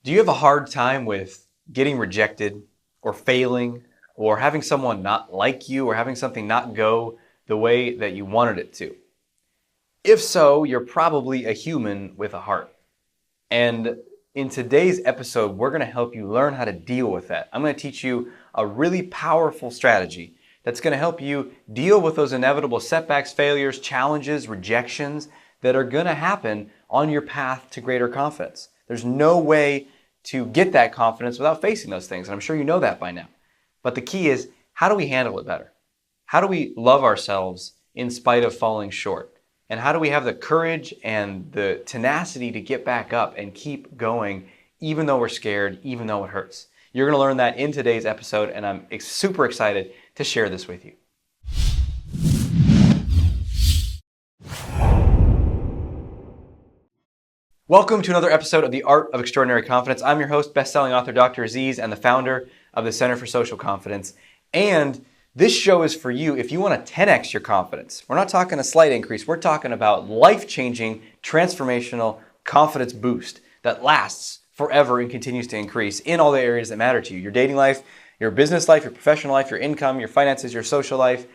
Do you have a hard time with getting rejected or failing or having someone not like you or having something not go the way that you wanted it to? If so, you're probably a human with a heart. And in today's episode, we're going to help you learn how to deal with that. I'm going to teach you a really powerful strategy that's going to help you deal with those inevitable setbacks, failures, challenges, rejections that are going to happen on your path to greater confidence. There's no way to get that confidence without facing those things, and I'm sure you know that by now. But the key is, how do we handle it better? How do we love ourselves in spite of falling short? And how do we have the courage and the tenacity to get back up and keep going even though we're scared, even though it hurts? You're going to learn that in today's episode, and I'm super excited to share this with you. Welcome to another episode of The Art of Extraordinary Confidence. I'm your host, best-selling author Dr. Aziz, and the founder of the Center for Social Confidence. And this show is for you if you want to 10x your confidence. We're not talking a slight increase. We're talking about life-changing, transformational confidence boost that lasts forever and continues to increase in all the areas that matter to you. Your dating life, your business life, your professional life, your income, your finances, your social life,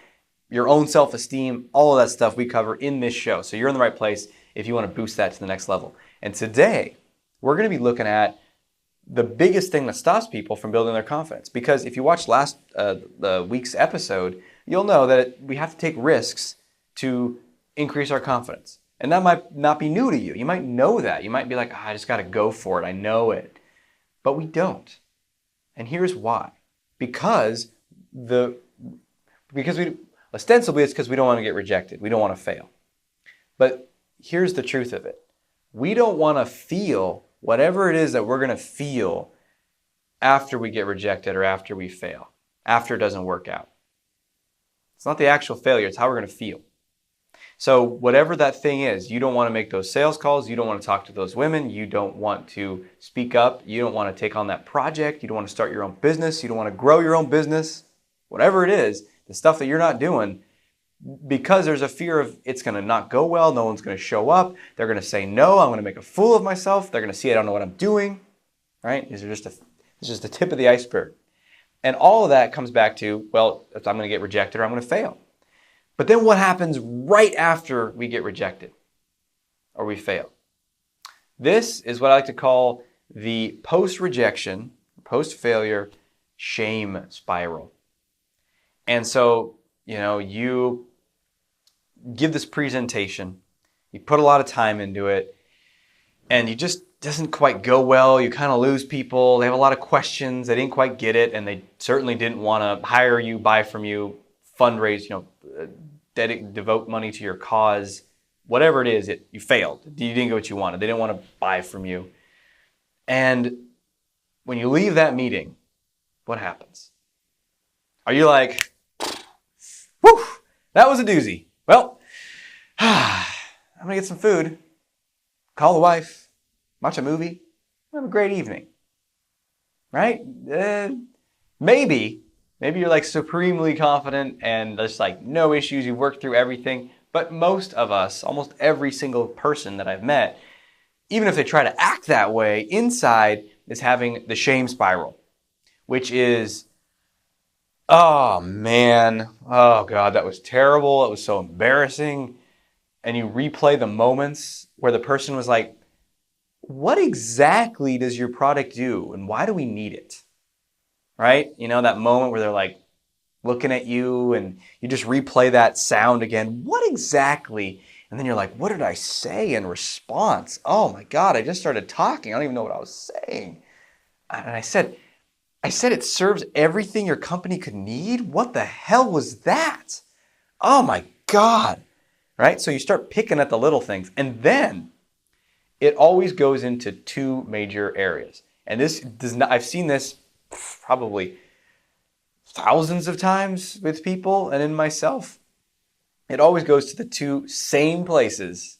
your own self-esteem, all of that stuff we cover in this show. So you're in the right place if you want to boost that to the next level. And today, we're going to be looking at the biggest thing that stops people from building their confidence. Because if you watched last the week's episode, you'll know that we have to take risks to increase our confidence. And that might not be new to you. You might know that. You might be like, I just got to go for it. I know it. But we don't. And here's why. Because ostensibly it's because we don't want to get rejected. We don't want to fail. But here's the truth of it. We don't want to feel whatever it is that we're going to feel after we get rejected or after we fail, after it doesn't work out. It's not the actual failure, it's how we're going to feel. So whatever that thing is, you don't want to make those sales calls, you don't want to talk to those women, you don't want to speak up, you don't want to take on that project, you don't want to start your own business, you don't want to grow your own business, whatever it is, the stuff that you're not doing, because there's a fear of it's going to not go well, no one's going to show up, they're going to say no, I'm going to make a fool of myself, they're going to see I don't know what I'm doing, right? This is just the tip of the iceberg. And all of that comes back to, well, if I'm going to get rejected or I'm going to fail. But then what happens right after we get rejected or we fail? This is what I like to call the post-rejection, post-failure shame spiral. And so, you give this presentation, you put a lot of time into it, and it just doesn't quite go well. You kind of lose people. They have a lot of questions. They didn't quite get it, and they certainly didn't want to hire you, buy from you, fundraise, devote money to your cause. Whatever it is, you failed. You didn't get what you wanted. They didn't want to buy from you. And when you leave that meeting, what happens? Are you like, whew, that was a doozy. Well, I'm going to get some food, call the wife, watch a movie, have a great evening, right? Maybe you're like supremely confident and there's like no issues, you've worked through everything. But most of us, almost every single person that I've met, even if they try to act that way, inside is having the shame spiral, which is, oh man, oh God, that was terrible. It was so embarrassing. And you replay the moments where the person was like, what exactly does your product do? And why do we need it? Right? That moment where they're like looking at you and you just replay that sound again. What exactly? And then you're like, what did I say in response? Oh my God, I just started talking. I don't even know what I was saying. And I said it serves everything your company could need? What the hell was that? Oh my God. Right? So you start picking at the little things. And then it always goes into two major areas. And this does not, I've seen this probably thousands of times with people and in myself. It always goes to the two same places.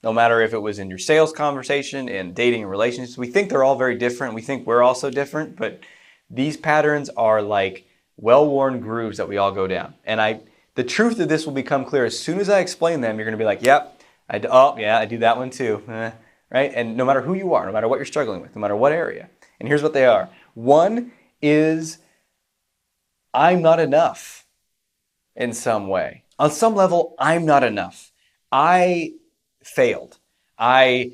No matter if it was in your sales conversation, in dating and relationships. We think they're all very different. We think we're also different, but these patterns are like well-worn grooves that we all go down. And the truth of this will become clear as soon as I explain them. You're going to be like, yep, I do that one too. right? And no matter who you are, no matter what you're struggling with, no matter what area. And here's what they are. One is, I'm not enough in some way. On some level, I'm not enough. I failed. I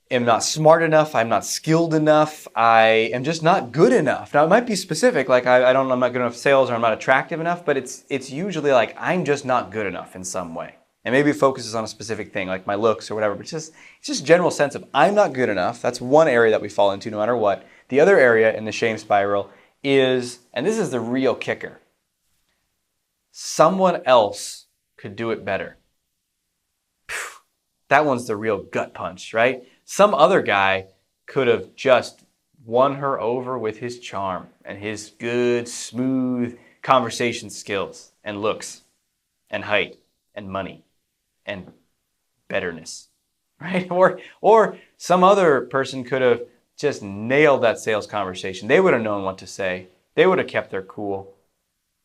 am not smart enough. I'm not skilled enough. I am just not good enough. Now, it might be specific, like I'm not good enough at sales or I'm not attractive enough, but it's usually like I'm just not good enough in some way. And maybe it focuses on a specific thing, like my looks or whatever, but it's just general sense of I'm not good enough. That's one area that we fall into no matter what. The other area in the shame spiral is, and this is the real kicker, someone else could do it better. That one's the real gut punch, right? Some other guy could have just won her over with his charm and his good, smooth conversation skills and looks and height and money and betterness, right? Or some other person could have just nailed that sales conversation. They would have known what to say. They would have kept their cool.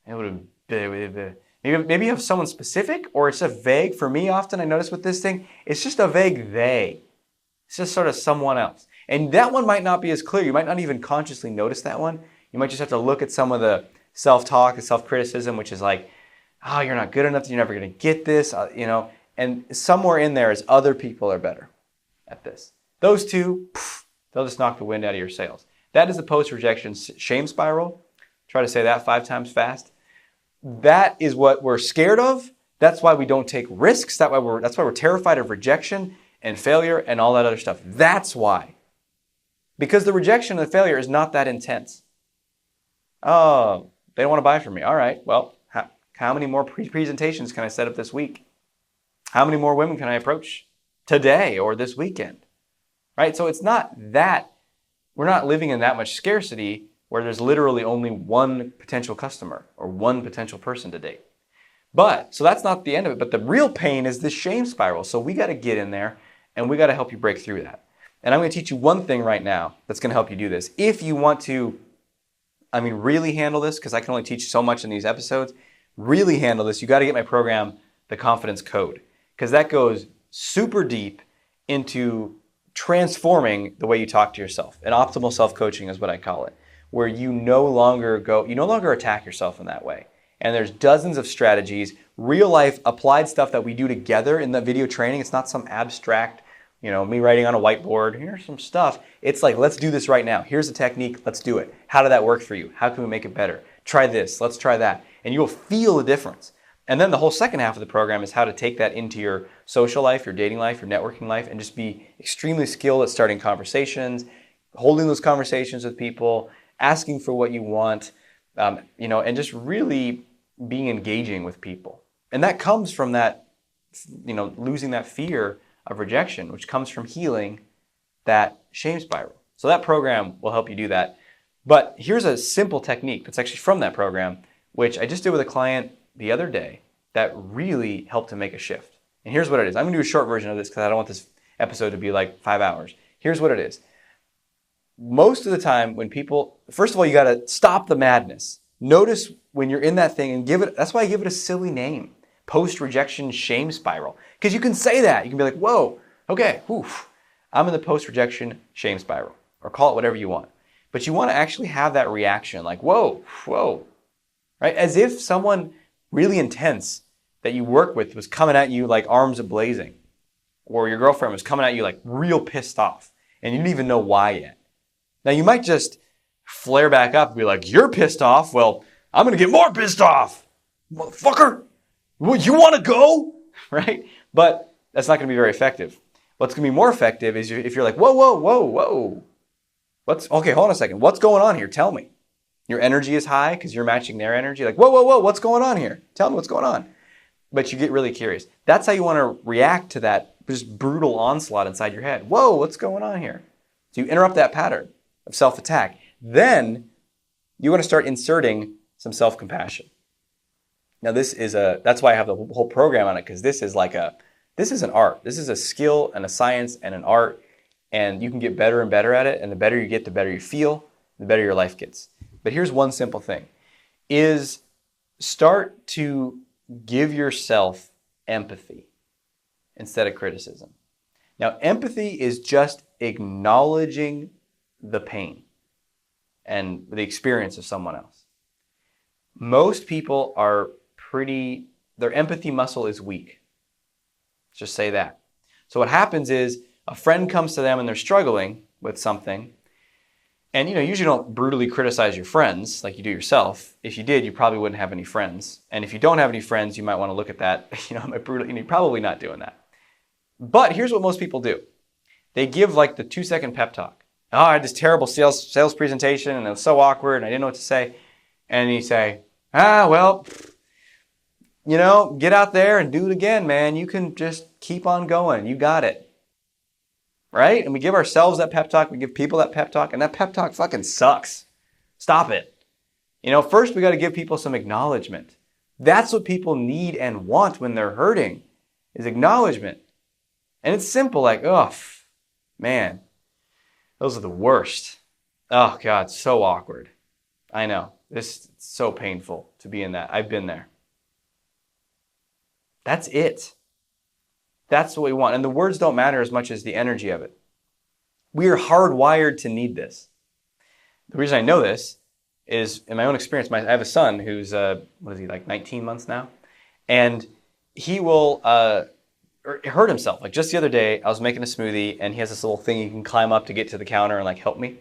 It would have maybe you have someone specific, or it's a vague. For me, often I notice with this thing, it's just a vague they. It's just sort of someone else. And that one might not be as clear. You might not even consciously notice that one. You might just have to look at some of the self-talk and self-criticism, which is like, oh, you're not good enough. You're never going to get this, And somewhere in there is other people are better at this. Those two, they'll just knock the wind out of your sails. That is the post-rejection shame spiral. Try to say that 5 times fast. That is what we're scared of. That's why we don't take risks. That's why we're terrified of rejection and failure and all that other stuff. That's why. Because the rejection and the failure is not that intense. Oh, they don't want to buy from me. All right, well, how many more presentations can I set up this week? How many more women can I approach today or this weekend? Right? So it's not that, we're not living in that much scarcity where there's literally only one potential customer or one potential person to date. So that's not the end of it. But the real pain is this shame spiral. So we got to get in there and we got to help you break through that. And I'm going to teach you one thing right now that's going to help you do this. If you want to, really handle this, because I can only teach so much in these episodes, really handle this, you got to get my program, The Confidence Code, because that goes super deep into transforming the way you talk to yourself. And optimal self-coaching is what I call it, where you no longer attack yourself in that way. And there's dozens of strategies, real life applied stuff that we do together in the video training. It's not some abstract, me writing on a whiteboard. Here's some stuff. It's like, let's do this right now. Here's the technique. Let's do it. How did that work for you? How can we make it better? Try this. Let's try that. And you'll feel the difference. And then the whole second half of the program is how to take that into your social life, your dating life, your networking life, and just be extremely skilled at starting conversations, holding those conversations with people, asking for what you want, and just really being engaging with people. And that comes from that, losing that fear of rejection, which comes from healing that shame spiral. So that program will help you do that. But here's a simple technique that's actually from that program, which I just did with a client the other day that really helped to make a shift. And here's what it is. I'm going to do a short version of this because I don't want this episode to be like 5 hours. Here's what it is. Most of the time when people, first of all, you got to stop the madness. Notice when you're in that thing and that's why I give it a silly name, post-rejection shame spiral. Because you can say that. You can be like, whoa, okay, I'm in the post-rejection shame spiral, or call it whatever you want. But you want to actually have that reaction like, whoa, right? As if someone really intense that you work with was coming at you like arms a-blazing, or your girlfriend was coming at you like real pissed off, and you didn't even know why yet. Now, you might just flare back up and be like, you're pissed off? Well, I'm going to get more pissed off. Motherfucker, you want to go? Right? But that's not going to be very effective. What's going to be more effective is if you're like, whoa. Okay, hold on a second. What's going on here? Tell me. Your energy is high because you're matching their energy. Like, whoa, what's going on here? Tell me what's going on. But you get really curious. That's how you want to react to that just brutal onslaught inside your head. Whoa, what's going on here? So you interrupt that pattern of self-attack. Then you want to start inserting some self-compassion. Now that's why I have the whole program on it, because this is an art. This is a skill and a science and an art, and you can get better and better at it, and the better you get, the better you feel, the better your life gets. But here's one simple thing, is start to give yourself empathy instead of criticism. Now, empathy is just acknowledging the pain and the experience of someone else. Most people are their empathy muscle is weak. Let's just say that. So what happens is a friend comes to them and they're struggling with something. And you usually don't brutally criticize your friends like you do yourself. If you did, you probably wouldn't have any friends. And if you don't have any friends, you might want to look at that. You're probably not doing that. But here's what most people do. They give like the 2-second pep talk. Oh, I had this terrible sales presentation and it was so awkward and I didn't know what to say. And you say, well, get out there and do it again, man. You can just keep on going. You got it. Right? And we give ourselves that pep talk. We give people that pep talk. And that pep talk fucking sucks. Stop it. First we got to give people some acknowledgement. That's what people need and want when they're hurting, is acknowledgement. And it's simple, like, oh, man, those are the worst. Oh, God, so awkward. I know. This is so painful to be in that. I've been there. That's it. That's what we want. And the words don't matter as much as the energy of it. We are hardwired to need this. The reason I know this is, in my own experience, I have a son who's, like 19 months now? And he will hurt himself. Like just the other day, I was making a smoothie and he has this little thing you can climb up to get to the counter and like help me.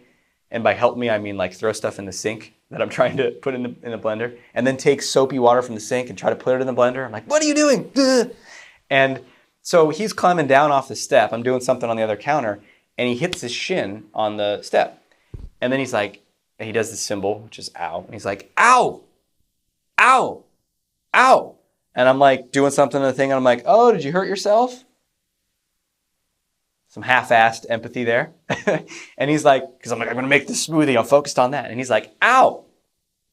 And by help me, I mean like throw stuff in the sink that I'm trying to put in the blender, and then take soapy water from the sink and try to put it in the blender. I'm like, what are you doing? And so he's climbing down off the step. I'm doing something on the other counter, and he hits his shin on the step. And then he's like, and he does this symbol, which is ow. And he's like, ow, ow, ow. And I'm like doing something on the thing, and I'm like, oh, did you hurt yourself? Some half-assed empathy there. And he's like, because I'm like, I'm going to make this smoothie. I'm focused on that. And he's like, ow,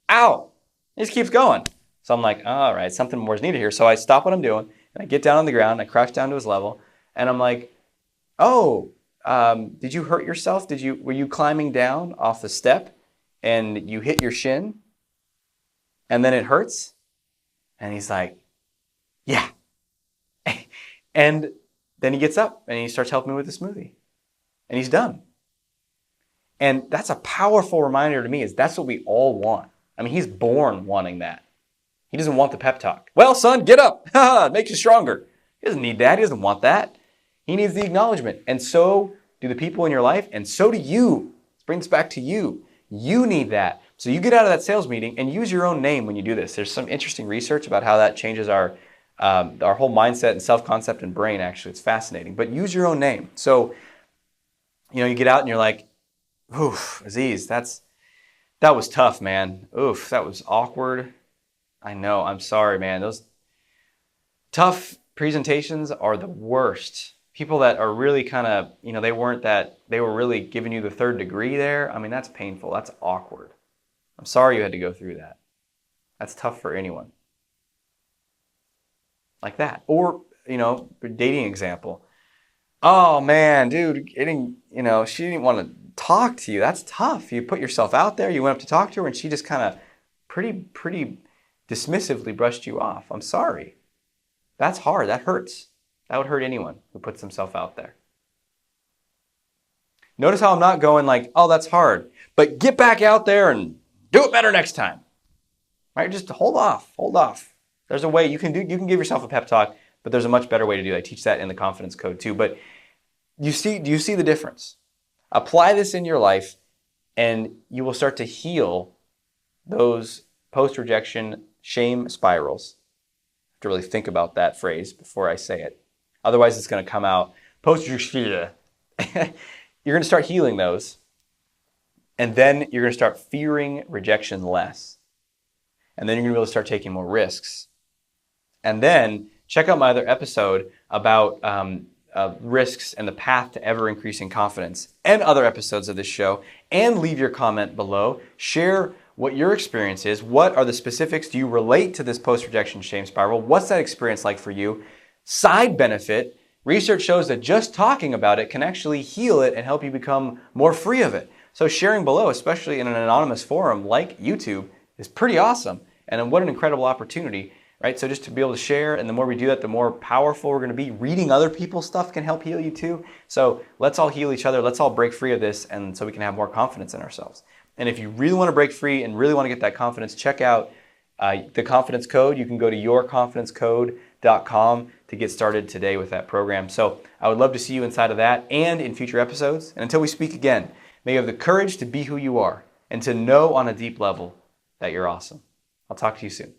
ow. He just keeps going. So I'm like, all right, something more is needed here. So I stop what I'm doing, and I get down on the ground, and I crouch down to his level, and I'm like, oh, did you hurt yourself? Were you climbing down off the step, and you hit your shin, and then it hurts? And he's like, yeah. And then he gets up and he starts helping me with the smoothie. And he's done. And that's a powerful reminder to me, is that's what we all want. I mean, he's born wanting that. He doesn't want the pep talk. Well, son, get up. It makes you stronger. He doesn't need that. He doesn't want that. He needs the acknowledgement. And so do the people in your life, and so do you. This brings back to you. You need that. So you get out of that sales meeting and use your own name when you do this. There's some interesting research about how that changes our whole mindset and self-concept and brain, actually. It's fascinating. But use your own name. So, you get out and you're like, oof, Aziz, that was tough, man. Oof, that was awkward. I know, I'm sorry, man. Those tough presentations are the worst. People that are really kind of, they were really giving you the third degree there. I mean, that's painful. That's awkward. I'm sorry you had to go through that. That's tough for anyone. Like that. Or, dating example. Oh man, dude, she didn't want to talk to you. That's tough. You put yourself out there, you went up to talk to her, and she just kind of pretty dismissively brushed you off. I'm sorry. That's hard. That hurts. That would hurt anyone who puts themselves out there. Notice how I'm not going like, oh, that's hard, but get back out there and do it better next time. Right? Just hold off. There's a way you can give yourself a pep talk, but there's a much better way to do it. I teach that in the confidence code too. But do you see the difference? Apply this in your life, and you will start to heal those post-rejection shame spirals. I have to really think about that phrase before I say it. Otherwise, it's going to come out post-rejection. You're going to start healing those, and then you're going to start fearing rejection less. And then you're going to be able to start taking more risks. And then check out my other episode about risks and the path to ever-increasing confidence, and other episodes of this show, and leave your comment below. Share what your experience is. What are the specifics? Do you relate to this post-rejection shame spiral? What's that experience like for you? Side benefit, research shows that just talking about it can actually heal it and help you become more free of it. So sharing below, especially in an anonymous forum like YouTube, is pretty awesome. And what an incredible opportunity right? So just to be able to share, and the more we do that, the more powerful we're going to be. Reading other people's stuff can help heal you too. So let's all heal each other. Let's all break free of this, and so we can have more confidence in ourselves. And if you really want to break free and really want to get that confidence, check out the Confidence Code. You can go to yourconfidencecode.com to get started today with that program. So I would love to see you inside of that and in future episodes. And until we speak again, may you have the courage to be who you are and to know on a deep level that you're awesome. I'll talk to you soon.